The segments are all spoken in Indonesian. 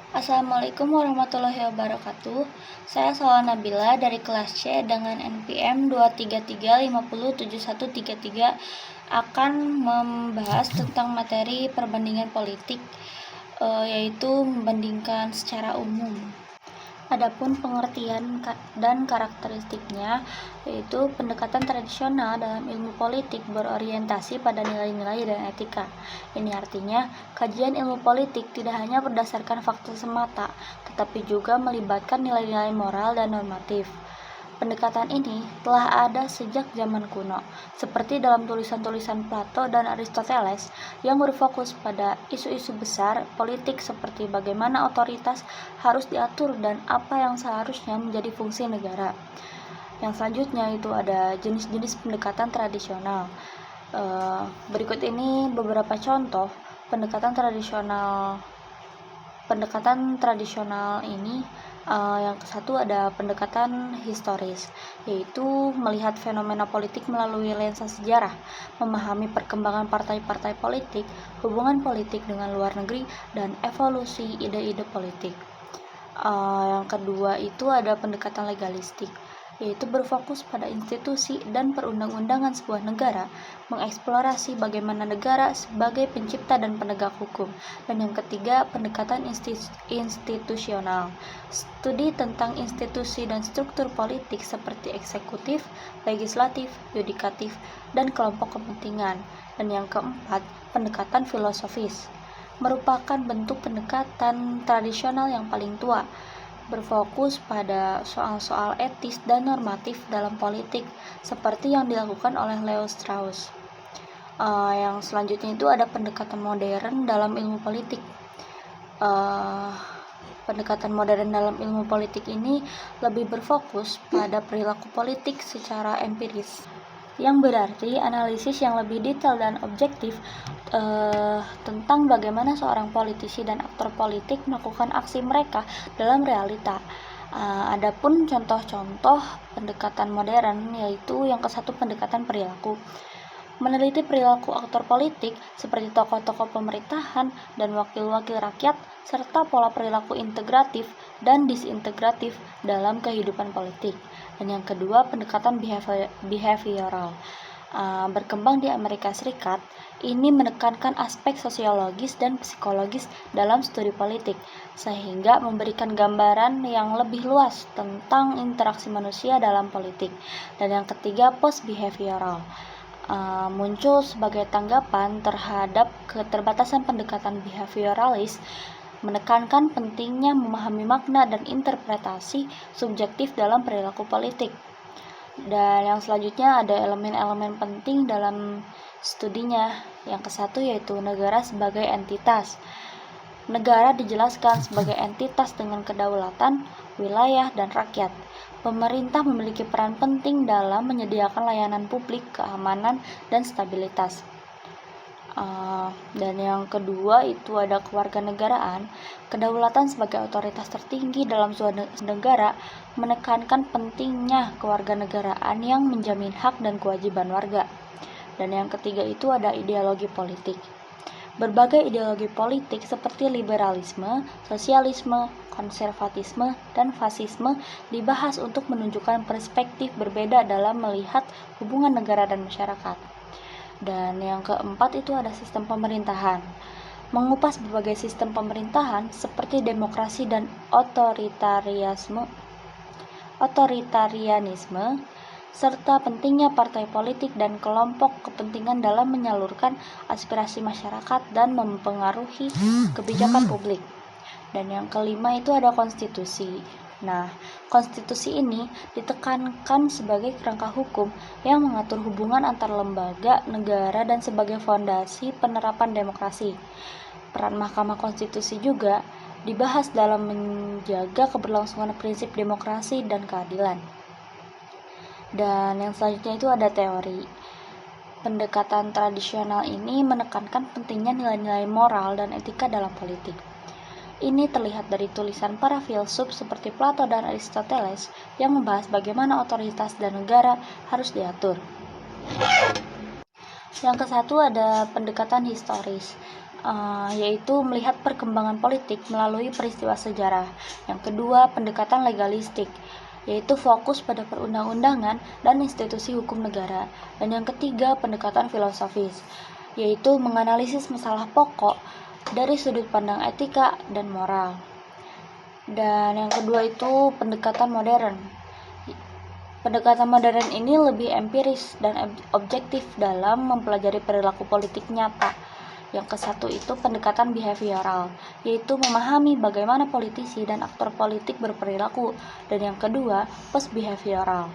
Assalamualaikum warahmatullahi wabarakatuh. Saya Salwa Nabila dari kelas C dengan NPM 233507133 akan membahas tentang materi perbandingan politik, yaitu membandingkan secara umum. Adapun pengertian dan karakteristiknya, yaitu pendekatan tradisional dalam ilmu politik berorientasi pada nilai-nilai dan etika. Ini artinya, kajian ilmu politik tidak hanya berdasarkan fakta semata, tetapi juga melibatkan nilai-nilai moral dan normatif. Pendekatan ini telah ada sejak zaman kuno, seperti dalam tulisan-tulisan Plato dan Aristoteles yang berfokus pada isu-isu besar politik seperti bagaimana otoritas harus diatur dan apa yang seharusnya menjadi fungsi negara. Yang selanjutnya itu ada jenis-jenis pendekatan tradisional. Berikut ini beberapa contoh pendekatan tradisional. Pendekatan tradisional ini yang satu ada pendekatan historis, yaitu melihat fenomena politik melalui lensa sejarah, memahami perkembangan partai-partai politik, hubungan politik dengan luar negeri, dan evolusi ide-ide politik. Yang kedua itu ada pendekatan legalistik, yaitu berfokus pada institusi dan perundang-undangan sebuah negara, mengeksplorasi bagaimana negara sebagai pencipta dan penegak hukum. Dan yang ketiga, pendekatan institusional, studi tentang institusi dan struktur politik seperti eksekutif, legislatif, yudikatif, dan kelompok kepentingan. Dan yang keempat, pendekatan filosofis, merupakan bentuk pendekatan tradisional yang paling tua, berfokus pada soal-soal etis dan normatif dalam politik, seperti yang dilakukan oleh Leo Strauss. Yang selanjutnya itu ada pendekatan modern dalam ilmu politik. Pendekatan modern dalam ilmu politik ini lebih berfokus pada perilaku politik secara empiris, yang berarti analisis yang lebih detail dan objektif tentang bagaimana seorang politisi dan aktor politik melakukan aksi mereka dalam realita. Adapun contoh-contoh pendekatan modern, yaitu yang kesatu pendekatan perilaku, meneliti perilaku aktor politik seperti tokoh-tokoh pemerintahan dan wakil-wakil rakyat, serta pola perilaku integratif dan disintegratif dalam kehidupan politik. Dan yang kedua, pendekatan behavioral, berkembang di Amerika Serikat. Ini menekankan aspek sosiologis dan psikologis dalam studi politik, sehingga memberikan gambaran yang lebih luas tentang interaksi manusia dalam politik. Dan yang ketiga, post-behavioral, muncul sebagai tanggapan terhadap keterbatasan pendekatan behavioralis, menekankan pentingnya memahami makna dan interpretasi subjektif dalam perilaku politik. Dan yang selanjutnya ada elemen-elemen penting dalam studinya. Yang kesatu yaitu negara sebagai entitas. Negara dijelaskan sebagai entitas dengan kedaulatan, wilayah, dan rakyat. Pemerintah memiliki peran penting dalam menyediakan layanan publik, keamanan, dan stabilitas. Dan yang kedua itu ada kewarganegaraan. Kedaulatan sebagai otoritas tertinggi dalam suatu negara menekankan pentingnya kewarganegaraan yang menjamin hak dan kewajiban warga. Dan yang ketiga itu ada ideologi politik. Berbagai ideologi politik seperti liberalisme, sosialisme, konservatisme, dan fasisme dibahas untuk menunjukkan perspektif berbeda dalam melihat hubungan negara dan masyarakat. Dan yang keempat itu ada sistem pemerintahan. Mengupas berbagai sistem pemerintahan seperti demokrasi dan otoritarianisme, serta pentingnya partai politik dan kelompok kepentingan dalam menyalurkan aspirasi masyarakat dan mempengaruhi kebijakan publik. Dan yang kelima itu ada konstitusi. Nah, konstitusi ini ditekankan sebagai kerangka hukum yang mengatur hubungan antar lembaga negara dan sebagai fondasi penerapan demokrasi. Peran Mahkamah Konstitusi juga dibahas dalam menjaga keberlangsungan prinsip demokrasi dan keadilan. Dan yang selanjutnya itu ada teori. Pendekatan tradisional ini menekankan pentingnya nilai-nilai moral dan etika dalam politik. Ini terlihat dari tulisan para filsuf seperti Plato dan Aristoteles yang membahas bagaimana otoritas dan negara harus diatur. Yang kesatu ada pendekatan historis. yaitu melihat perkembangan politik melalui peristiwa sejarah. Yang kedua, pendekatan legalistik, yaitu fokus pada perundang-undangan dan institusi hukum negara. Dan yang ketiga, pendekatan filosofis, yaitu menganalisis masalah pokok dari sudut pandang etika dan moral. Dan yang kedua itu pendekatan modern. Pendekatan modern ini lebih empiris dan objektif dalam mempelajari perilaku politik nyata. Yang kesatu itu pendekatan behavioral, yaitu memahami bagaimana politisi dan aktor politik berperilaku. Dan yang kedua, post-behavioral,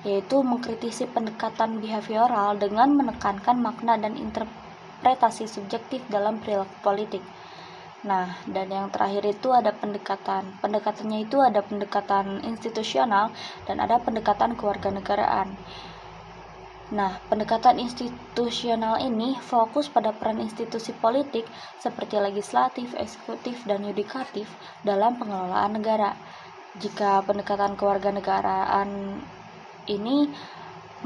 yaitu mengkritisi pendekatan behavioral dengan menekankan makna dan interpretasi subjektif dalam perilaku politik. Nah, dan yang terakhir itu ada pendekatannya itu ada pendekatan institusional dan ada pendekatan kewarganegaraan. Nah, pendekatan institusional ini fokus pada peran institusi politik seperti legislatif, eksekutif, dan yudikatif dalam pengelolaan negara. Jika pendekatan kewarganegaraan ini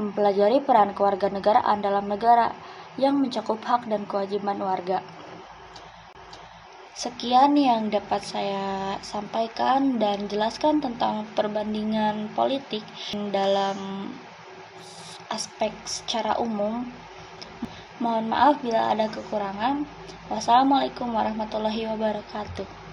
mempelajari peran kewarganegaraan dalam negara yang mencakup hak dan kewajiban warga. Sekian yang dapat saya sampaikan dan jelaskan tentang perbandingan politik dalam aspek secara umum. Mohon maaf bila ada kekurangan. Wassalamualaikum warahmatullahi wabarakatuh.